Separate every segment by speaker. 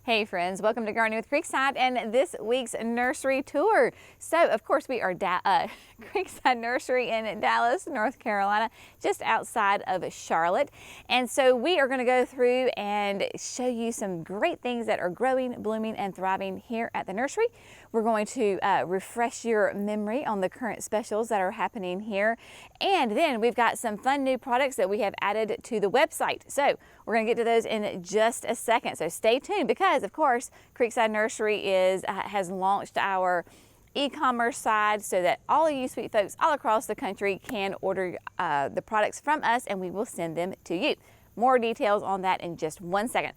Speaker 1: Hey friends, welcome to Gardening with Creekside and this week's nursery tour. So of course we are Creekside Nursery in Dallas, North Carolina, just outside of Charlotte. And so we are going to go through and show you some great things that are growing, blooming, and thriving here at the nursery. We're going to refresh your memory on the current specials that are happening here. And then we've got some fun new products that we have added to the website. So we're going to get to those in just a second. So stay tuned because, of course, Creekside Nursery has launched our e-commerce side so that all of you sweet folks all across the country can order the products from us and we will send them to you. More details on that in just 1 second.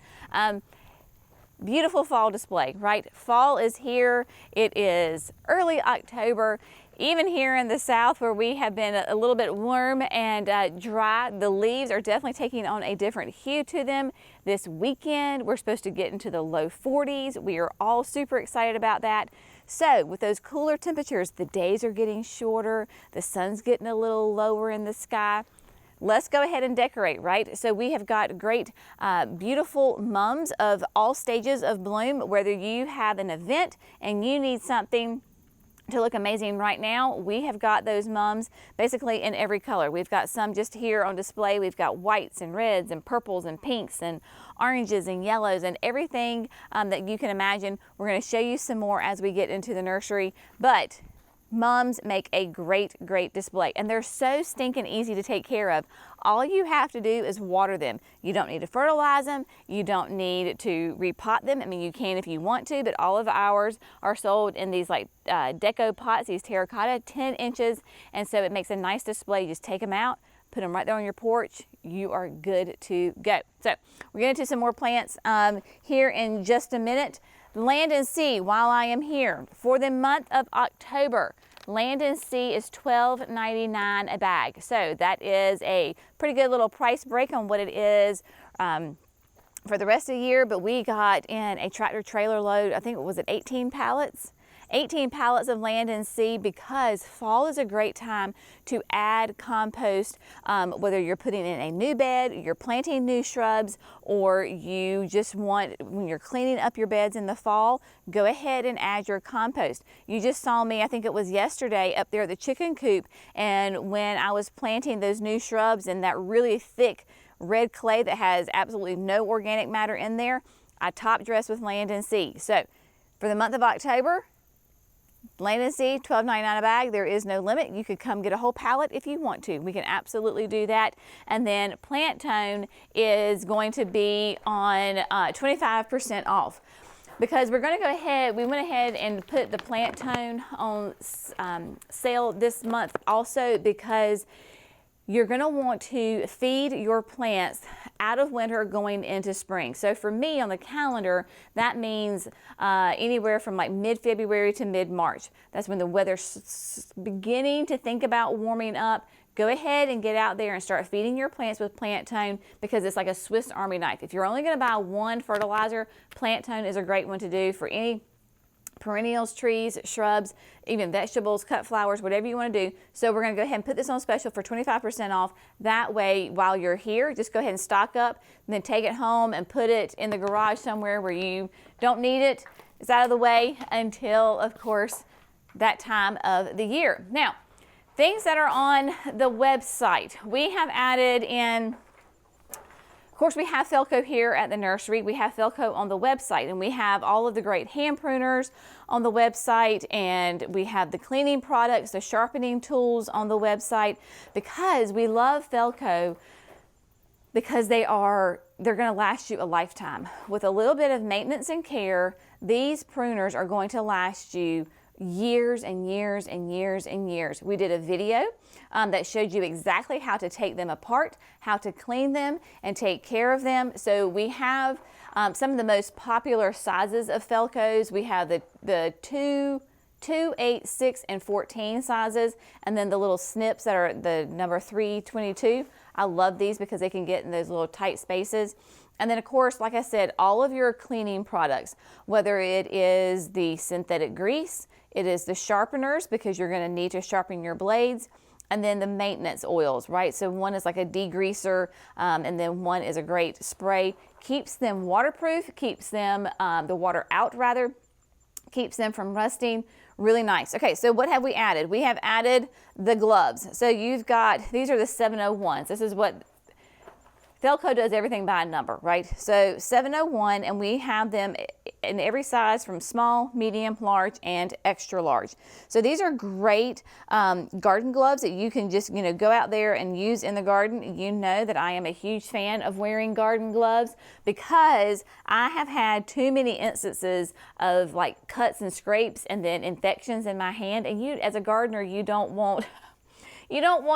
Speaker 1: Beautiful fall display, right? Fall is here. It is early October. Even here in the south where we have been a little bit warm and dry, the leaves are definitely taking on a different hue to them. This weekend, we're supposed to get into the low 40s. We are all super excited about that. So with those cooler temperatures, the days are getting shorter, the sun's getting a little lower in the sky. Let's go ahead and decorate, right? So we have got great, beautiful mums of all stages of bloom. Whether you have an event and you need something to look amazing right now, we have got those mums basically in every color. We've got some just here on display. We've got whites and reds and purples and pinks and oranges and yellows and everything that you can imagine. We're going to show you some more as we get into the nursery, but mums make a great display and they're so stinking easy to take care of. All you have to do is water them. You don't need to fertilize them. You don't need to repot them. I mean, you can if you want to, but all of ours are sold in these like deco pots, these terracotta, 10 inches. And so it makes a nice display. You just take them out, put them right there on your porch. You are good to go. So we're getting to some more plants here in just a minute. Land and Sea, while I am here, for the month of October, Land and Sea is $12.99 a bag. So that is a pretty good little price break on what it is for the rest of the year. But we got in a tractor trailer load, I think it was 18 pallets. 18 pallets of Land and Sea because fall is a great time to add compost, whether you're putting in a new bed, you're planting new shrubs, or you just want, when you're cleaning up your beds in the fall, go ahead and add your compost. You just saw me, I think it was yesterday, up there at the chicken coop, and when I was planting those new shrubs in that really thick red clay that has absolutely no organic matter in there, I top dressed with Land and Sea. So for the month of October, Land and Sea, $12.99 a bag. There is no limit. You could come get a whole pallet if you want to. We can absolutely do that. And then Plant Tone is going to be on 25% off. Because we're going to go ahead, we went ahead and put the Plant Tone on sale this month also because you're going to want to feed your plants out of winter going into spring. So for me on the calendar, that means anywhere from like mid-February to mid-March. That's when the weather's beginning to think about warming up. Go ahead and get out there and start feeding your plants with Plant Tone because it's like a Swiss Army knife. If you're only going to buy one fertilizer, Plant Tone is a great one to do for any perennials, trees, shrubs, even vegetables, cut flowers, whatever you want to do. So we're going to go ahead and put this on special for 25% off. That way, while you're here, just go ahead and stock up and then take it home and put it in the garage somewhere where you don't need it. It's out of the way until, of course, that time of the year. Now, things that are on the website. We have added in, of course, we have Felco here at the nursery. We have Felco on the website, and we have all of the great hand pruners on the website, and we have the cleaning products, the sharpening tools on the website because we love Felco because they're going to last you a lifetime. With a little bit of maintenance and care, these pruners are going to last you years and years and years and years. We did a video that showed you exactly how to take them apart, how to clean them and take care of them. So we have some of the most popular sizes of Felcos. We have the 2, 8, 6, and 14 sizes, and then the little snips that are the number 322. I love these because they can get in those little tight spaces. And then of course, like I said, all of your cleaning products, whether it is the synthetic grease, it is the sharpeners because you're going to need to sharpen your blades, and then the maintenance oils, right? So one is like a degreaser, and then one is a great spray. Keeps them waterproof, keeps them, the water out rather, keeps them from rusting. Really nice. Okay, so what have we added? We have added the gloves. So you've got, these are the 701s. This is what Felco does, everything by a number, right? So 701, and we have them in every size from small, medium, large, and extra large. So these are great garden gloves that you can just, go out there and use in the garden. You know that I am a huge fan of wearing garden gloves because I have had too many instances of like cuts and scrapes and then infections in my hand. And you, as a gardener, you don't want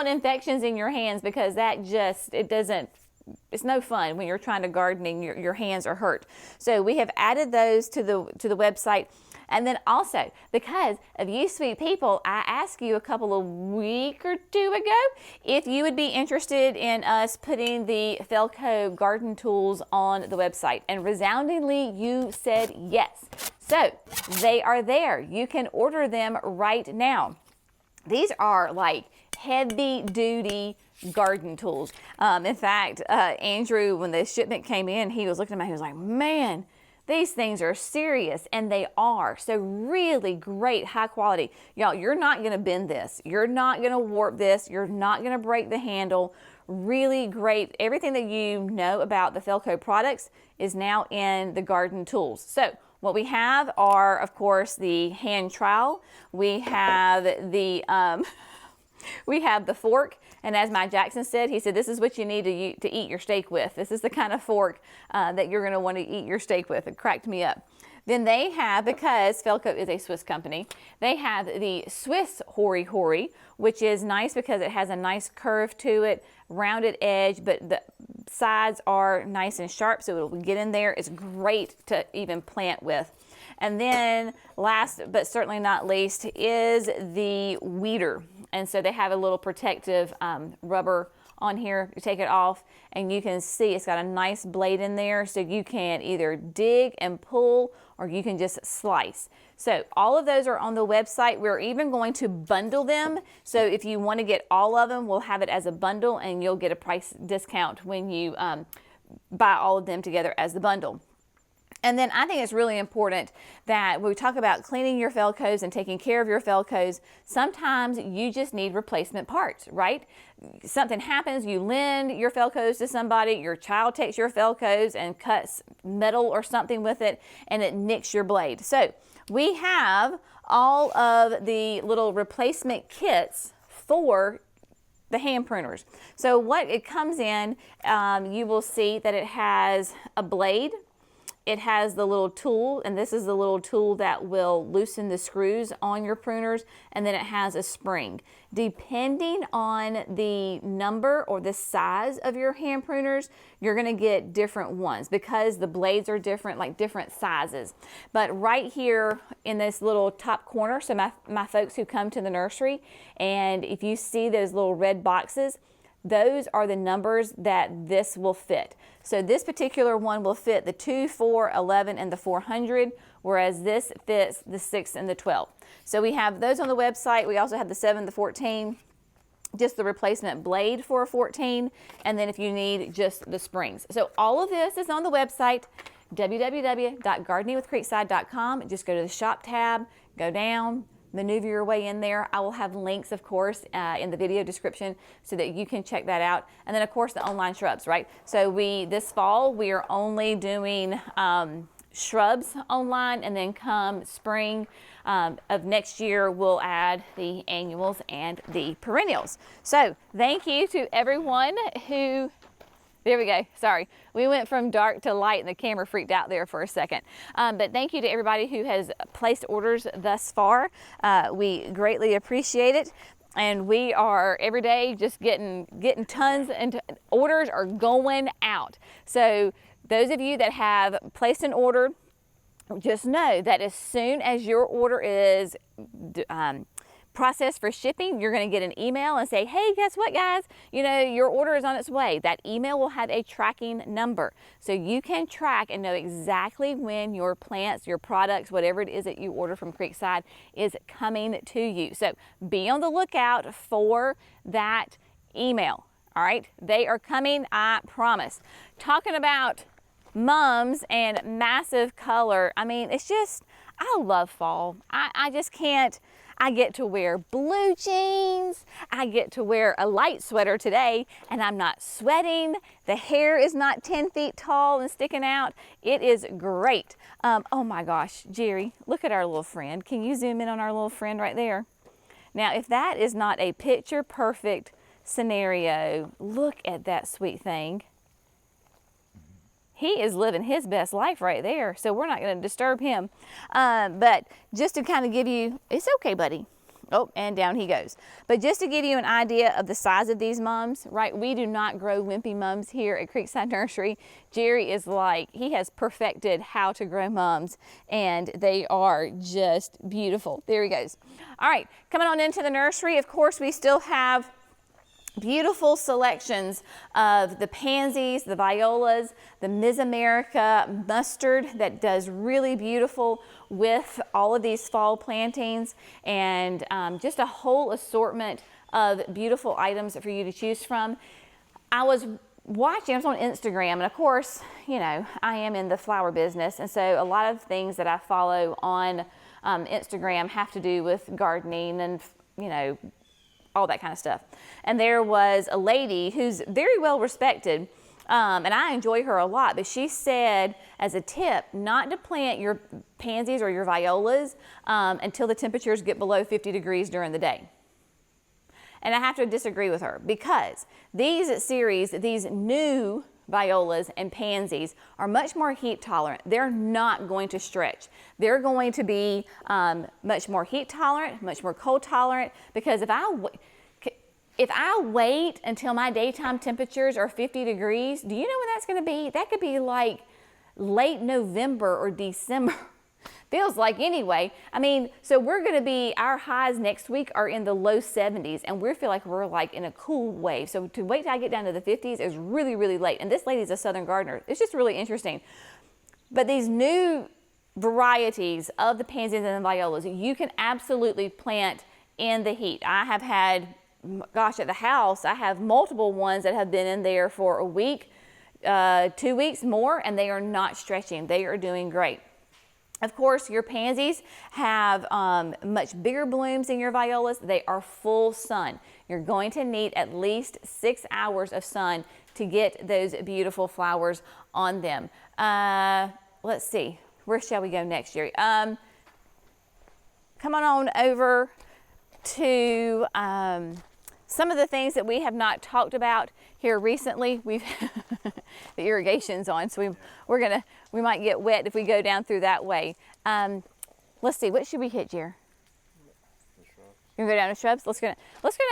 Speaker 1: infections in your hands because that just, it's no fun when you're trying to garden and your hands are hurt. So we have added those to the website. And then also, because of you sweet people, I asked you a couple of week or two ago if you would be interested in us putting the Felco garden tools on the website. And resoundingly, you said yes. So they are there. You can order them right now. These are like heavy duty garden tools. In fact, Andrew, when the shipment came in, he was looking at me, he was like, man, these things are serious, and they are. So really great, high quality. Y'all, you're not gonna bend this. You're not gonna warp this. You're not gonna break the handle. Really great. Everything that you know about the Felco products is now in the garden tools. So what we have are, of course, the hand trowel. We have the fork, and as Mike Jackson said, he said, this is what you need to eat your steak with. This is the kind of fork that you're going to want to eat your steak with. It cracked me up. Then they have, because Felco is a Swiss company, they have the Swiss Hori Hori, which is nice because it has a nice curve to it, rounded edge, but the sides are nice and sharp, so it will get in there. It's great to even plant with. And then last but certainly not least is the weeder. And so they have a little protective rubber on here. You take it off and you can see it's got a nice blade in there, so you can either dig and pull or you can just slice. So all of those are on the website. We're even going to bundle them. So if you want to get all of them, we'll have it as a bundle and you'll get a price discount when you buy all of them together as the bundle. And then I think it's really important that when we talk about cleaning your Felcos and taking care of your Felcos, sometimes you just need replacement parts, right? Something happens, you lend your Felcos to somebody, your child takes your Felcos and cuts metal or something with it, and it nicks your blade. So we have all of the little replacement kits for the hand pruners. So what it comes in, you will see that it has a blade. It has the little tool, and this is the little tool that will loosen the screws on your pruners, and then it has a spring. Depending on the number or the size of your hand pruners, you're gonna get different ones because the blades are different, like different sizes. But right here in this little top corner, so my folks who come to the nursery, and if you see those little red boxes, those are the numbers that this will fit. So this particular one will fit the 2, 4, 11, and the 400, whereas this fits the 6 and the 12. So we have those on the website. We also have the 7, the 14, just the replacement blade for a 14, and then if you need just the springs. So all of this is on the website, www.gardeningwithcreekside.com. Just go to the shop tab, go down, maneuver your way in there. I will have links, of course, in the video description so that you can check that out. And then, of course, the online shrubs, right? So this fall, we are only doing shrubs online, and then come spring of next year, we'll add the annuals and the perennials. So thank you to everyone who... There we go. Sorry. We went from dark to light and the camera freaked out there for a second. But thank you to everybody who has placed orders thus far. We greatly appreciate it. And we are every day just getting tons, and orders are going out. So those of you that have placed an order, just know that as soon as your order is process for shipping, you're going to get an email and say, hey, guess what, guys? You know, your order is on its way. That email will have a tracking number. So you can track and know exactly when your plants, your products, whatever it is that you order from Creekside is coming to you. So be on the lookout for that email. All right, they are coming, I promise. Talking about mums and massive color, I mean, it's just, I love fall. I just can't. I get to wear blue jeans. I get to wear a light sweater today and I'm not sweating. The hair is not 10 feet tall and sticking out. It is great. Oh my gosh, Jerry, look at our little friend. Can you zoom in on our little friend right there? Now, if that is not a picture perfect scenario, look at that sweet thing. He is living his best life right there, so we're not going to disturb him. But just to kind of give you, it's okay, buddy. Oh, and down he goes. But just to give you an idea of the size of these mums, right? We do not grow wimpy mums here at Creekside Nursery. Jerry is like, he has perfected how to grow mums, and they are just beautiful. There he goes. All right, coming on into the nursery, of course, we still have beautiful selections of the pansies, the violas, the Miss America mustard that does really beautiful with all of these fall plantings, and just a whole assortment of beautiful items for you to choose from. I was on Instagram, and of course, you know, I am in the flower business, and so a lot of things that I follow on Instagram have to do with gardening and, you know, all that kind of stuff. And there was a lady who's very well respected, and I enjoy her a lot, but she said as a tip not to plant your pansies or your violas until the temperatures get below 50 degrees during the day. And I have to disagree with her, because these new violas and pansies are much more heat tolerant. They're not going to stretch. They're going to be much more heat tolerant, much more cold tolerant, because if I wait until my daytime temperatures are 50 degrees, do you know when that's going to be? That could be like late November or December. Feels like anyway. I mean, so we're going to be, our highs next week are in the low 70s, and we feel like we're like in a cool wave. So to wait till I get down to the 50s is really, really late. And this lady's a southern gardener. It's just really interesting. But these new varieties of the pansies and the violas, you can absolutely plant in the heat. I have had, gosh, at the house, I have multiple ones that have been in there for a week, 2 weeks more, and they are not stretching. They are doing great. Of course, your pansies have much bigger blooms than your violas. They are full sun. You're going to need at least 6 hours of sun to get those beautiful flowers on them. Let's see, where shall we go next, Jerry? Come on over to some of the things that we have not talked about here recently. We've the irrigation's on, so we might get wet if we go down through that way. Let's see, what should we hit, Jer? You want to go down to shrubs? Let's go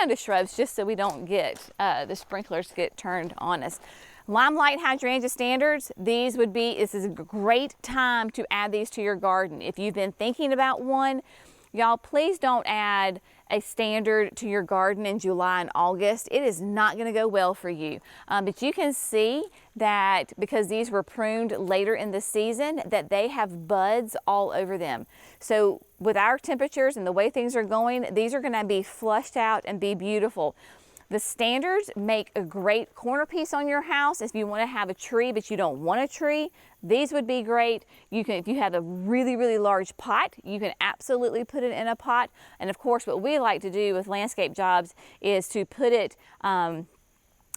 Speaker 1: down to shrubs just so we don't get the sprinklers get turned on us. Limelight hydrangea standards, this is a great time to add these to your garden. If you've been thinking about one, y'all, please don't add a standard to your garden in July and August. It is not going to go well for you. But you can see that because these were pruned later in the season, that they have buds all over them. So with our temperatures and the way things are going, these are going to be flushed out and be beautiful. The standards make a great corner piece on your house if you want to have a tree but you don't want a tree. These would be great. You can, if you have a really, really large pot, you can absolutely put it in a pot. And of course, what we like to do with landscape jobs is to put it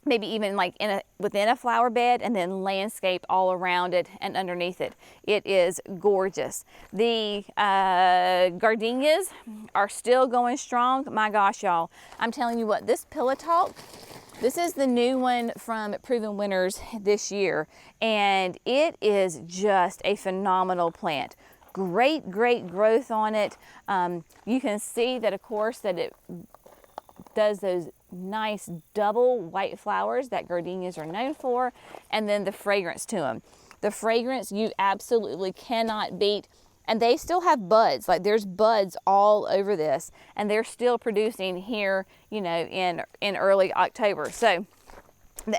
Speaker 1: maybe even like within a flower bed and then landscape all around it and underneath it. It is gorgeous. The gardenias are still going strong. My gosh, y'all, I'm telling you what, this Pillow Talk, this is the new one from Proven Winners this year, and it is just a phenomenal plant. Great, great growth on it. You can see that, of course, that it does those nice double white flowers that gardenias are known for, and then the fragrance to them. The fragrance you absolutely cannot beat. And they still have buds, like there's buds all over this, and they're still producing here, you know, in early October. So,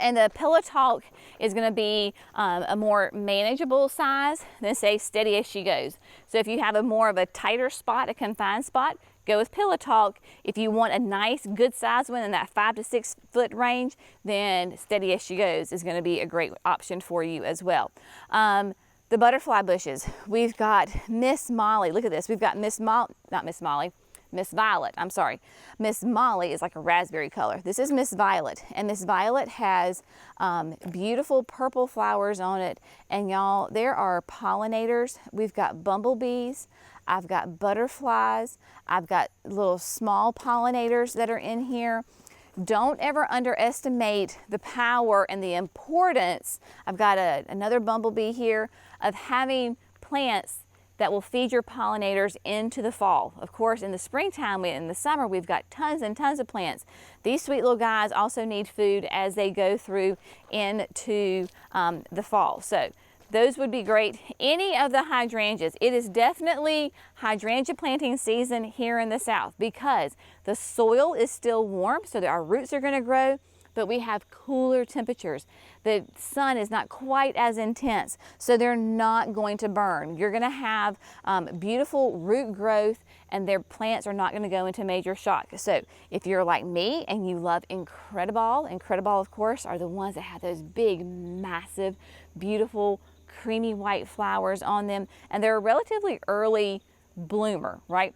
Speaker 1: and the Pillow Talk is going to be a more manageable size than, say, Steady As She Goes. So if you have a more of a tighter spot, a confined spot, go with Pillow Talk. If you want a nice, good size one in that 5 to 6 foot range, then Steady As She Goes is going to be a great option for you as well. The butterfly bushes, we've got Miss Molly. Look at this. We've got Miss Violet. I'm sorry. Miss Molly is like a raspberry color. This is Miss Violet, and Miss Violet has beautiful purple flowers on it. And y'all, there are pollinators. We've got bumblebees. I've got butterflies. I've got little small pollinators that are in here. Don't ever underestimate the power and the importance. I've got another bumblebee here, of having plants that will feed your pollinators into the fall. Of course, in the springtime, in the summer, we've got tons and tons of plants. These sweet little guys also need food as they go through into the fall. So those would be great. Any of the hydrangeas, it is definitely hydrangea planting season here in the south because the soil is still warm, so that our roots are going to grow, but we have cooler temperatures. The sun is not quite as intense, so they're not going to burn. You're going to have beautiful root growth, and their plants are not going to go into major shock. So if you're like me and you love Incrediball, of course, are the ones that have those big, massive, beautiful, creamy white flowers on them, and they're a relatively early bloomer, right?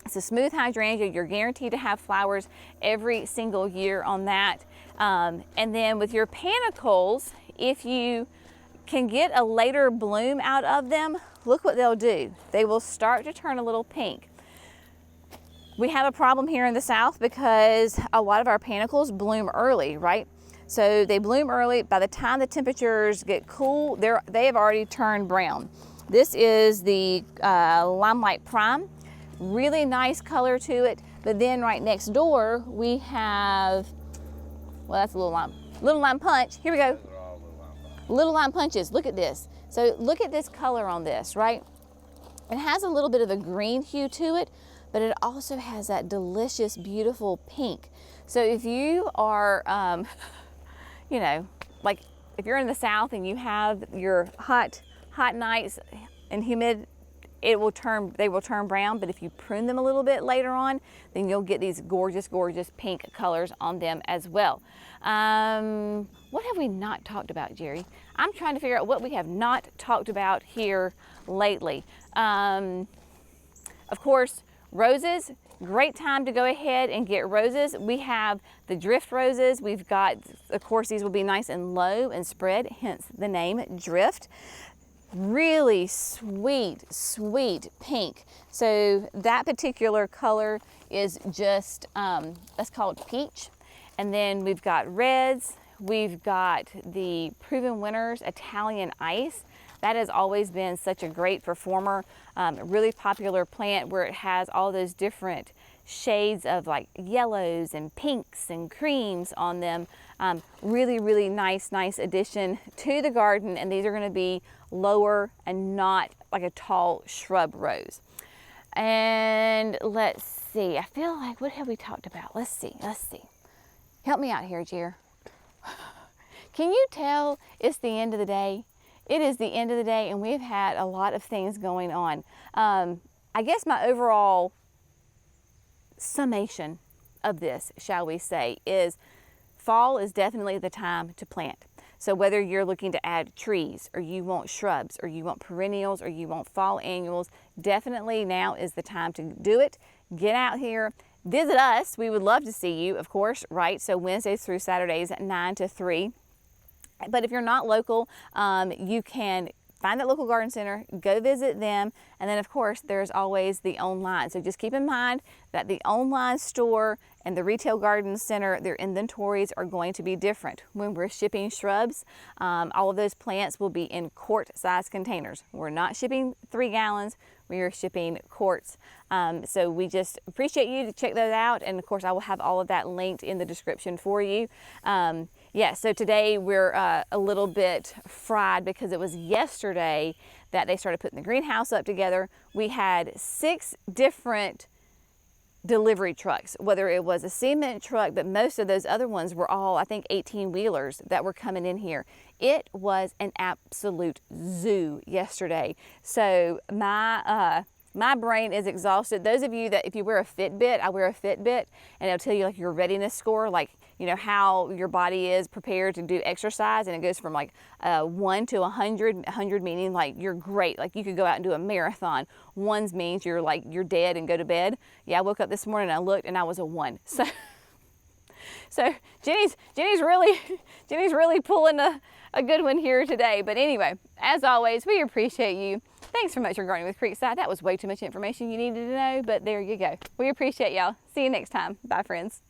Speaker 1: It's a smooth hydrangea. You're guaranteed to have flowers every single year on that. And then with your panicles, if you can get a later bloom out of them, look what they'll do. They will start to turn a little pink. We have a problem here in the south because a lot of our panicles bloom early, right? So they bloom early. By the time the temperatures get cool, they have already turned brown. This is the Limelight Prime. Really nice color to it. But then right next door, we have, well, that's a little lime punch. Here we go. Little lime punches. Look at this. So look at this color on this, right? It has a little bit of a green hue to it, but it also has that delicious, beautiful pink. So if you are, you know, like if you're in the south and you have your hot nights and humid, they will turn brown, but if you prune them a little bit later on, then you'll get these gorgeous, gorgeous pink colors on them as well. What have we not talked about, Jerry? I'm trying to figure out what we have not talked about here lately. Of course, roses, great time to go ahead and get roses. We have the drift roses. We've got, of course, these will be nice and low and spread, hence the name drift. Really sweet, sweet pink. So that particular color is just, that's called peach. And then we've got reds. We've got the Proven Winners Italian Ice. That has always been such a great performer, really popular plant where it has all those different shades of like yellows and pinks and creams on them. Really, really nice addition to the garden, and these are going to be lower and not like a tall shrub rose. And let's see, I feel like, what have we talked about? Let's see. Help me out here, Jer. Can you tell it's the end of the day? It is the end of the day, and we've had a lot of things going on. I guess my overall summation of this, shall we say, is fall is definitely the time to plant. So whether you're looking to add trees, or you want shrubs, or you want perennials, or you want fall annuals, definitely now is the time to do it. Get out here, visit us. We would love to see you, of course, right? So Wednesdays through Saturdays at 9 to 3. But if you're not local, you can find that local garden center, go visit them, and then of course there's always the online. So just keep in mind that the online store and the retail garden center, their inventories are going to be different. When we're shipping shrubs, all of those plants will be in quart-sized containers. We're not shipping 3 gallons, we are shipping quarts. So we just appreciate you to check those out, and of course I will have all of that linked in the description for you. Yeah, so today we're a little bit fried because it was yesterday that they started putting the greenhouse up together. We had 6 different delivery trucks, whether it was a cement truck, but most of those other ones were all, I think, 18-wheelers that were coming in here. It was an absolute zoo yesterday. So my brain is exhausted. Those of you that, if you wear a Fitbit, I wear a Fitbit, and it'll tell you like your readiness score, like, you know, how your body is prepared to do exercise, and it goes from like 1 to 100, 100 meaning like you're great, like you could go out and do a marathon. 1 means you're like, you're dead and go to bed. Yeah, I woke up this morning and I looked and I was a 1. So Jenny's really pulling a good one here today. But anyway, as always, we appreciate you. Thanks so much for gardening with Creekside. That was way too much information you needed to know, but there you go. We appreciate y'all. See you next time. Bye, friends.